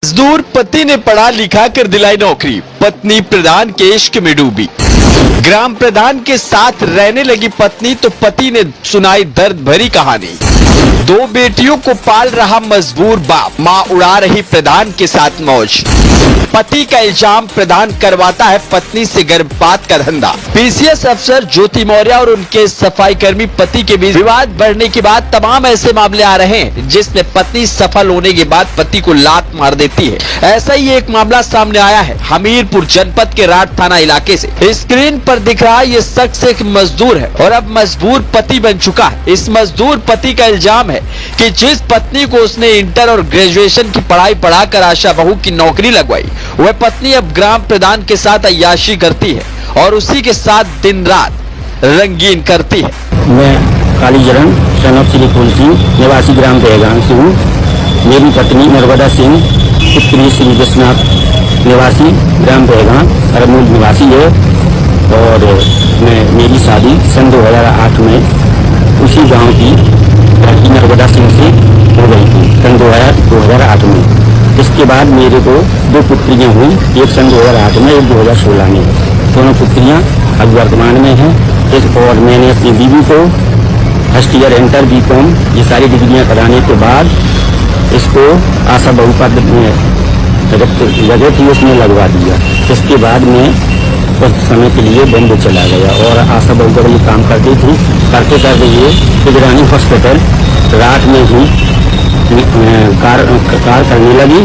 मजदूर पति ने पढ़ा लिखा कर दिलाई नौकरी, पत्नी प्रधान के इश्क में डूबी। ग्राम प्रधान के साथ रहने लगी पत्नी तो पति ने सुनाई दर्द भरी कहानी। दो बेटियों को पाल रहा मजबूर बाप, मां उड़ा रही प्रधान के साथ मौज। पति का इल्जाम, प्रधान करवाता है पत्नी से गर्भपात का धंधा। पीसीएस अफसर ज्योति मौर्य और उनके सफाई कर्मी पति के बीच विवाद बढ़ने के बाद तमाम ऐसे मामले आ रहे हैं जिसमें पत्नी सफल होने के बाद पति को लात मार देती है। ऐसा ही एक मामला सामने आया है हमीरपुर जनपद के राठ थाना इलाके से। स्क्रीन पर दिख रहा ये शख्स एक मजदूर है और अब मजबूर पति बन चुका है। इस मजदूर पति का इल्जाम है कि जिस पत्नी को उसने इंटर और ग्रेजुएशन की पढ़ाई पढ़ाकर आशा बहू की नौकरी लगवाई, वह पत्नी अब ग्राम प्रधान के साथ अय्याशी करती है और उसी के साथ दिन रात रंगीन करती है। मैं कालीचरण सनब श्री फूल सिंह निवासी ग्राम दहगान से हूँ। मेरी पत्नी नर्मदा सिंह पुत्री श्री विश्वनाथ निवासी ग्राम दहगान अरमूल निवासी है और मेरी शादी सन 2008 में उसी गांव की लड़की नर्मदा सिंह से हो गई थी सन 2008 में। इसके बाद मेरे को दो पुत्रियां हुई, एक सन 2008 में, एक 2016 में। दोनों पुत्रियां अब वर्तमान में हैं। और मैंने अपनी बीवी को फर्स्ट ईयर इंटर बीकॉम ये सारी डिग्रियां कराने के बाद इसको आशा बहू पद में जगह थी उसमें लगवा दिया। इसके बाद में कुछ समय के लिए बंद चला गया और आशा बहू का ये काम करती थी। करते करते ये गुजरानी हॉस्पिटल रात में ही कार करने लगी।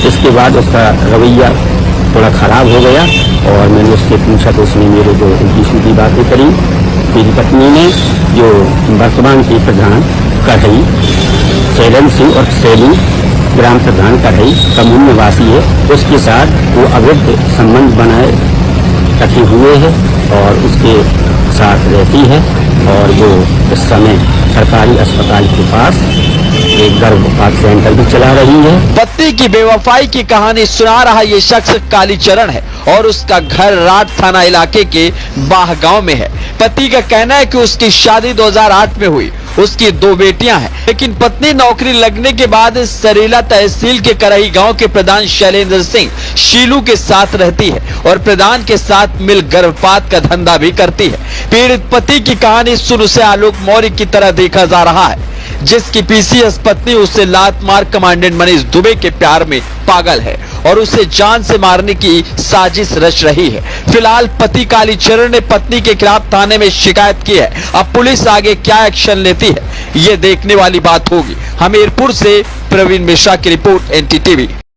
इसके बाद उसका रवैया थोड़ा खराब हो गया और मैंने उससे पूछा तो उसने मेरे जो उल्टी सीधी बातें करी। मेरी पत्नी ने जो वर्तमान की प्रधान कढ़ई शैलन सिंह और शैली ग्राम प्रधान कढ़ई कमून निवासी है, उसके साथ वो अवैध संबंध बनाए रखे हुए है और उसके साथ रहती है और वो इस समय सरकारी अस्पताल के पास एक गर्भपात सेंटर भी चला रही है। पत्नी की बेवफाई की कहानी सुना रहा ये शख्स कालीचरण है और उसका घर राठ थाना इलाके के बाह गांव में है। पति का कहना है कि उसकी शादी 2008 में हुई, उसकी दो बेटियां हैं, लेकिन पत्नी नौकरी लगने के बाद सरेला तहसील के करही गांव के प्रधान शैलेंद्र सिंह शीलू के साथ रहती है और प्रधान के साथ मिल गर्भपात का धंधा भी करती है। पीड़ित पति की कहानी सुन उसे आलोक मौर्य की तरह देखा जा रहा है, जिसकी पीसीएस पत्नी उसे लात मार कमांडेंट मनीष दुबे के प्यार में पागल है और उसे जान से मारने की साजिश रच रही है। फिलहाल पति कालीचरण ने पत्नी के खिलाफ थाने में शिकायत की है। अब पुलिस आगे क्या एक्शन लेती है ये देखने वाली बात होगी। हमीरपुर से प्रवीण मिश्रा की रिपोर्ट, एनटीटीवी।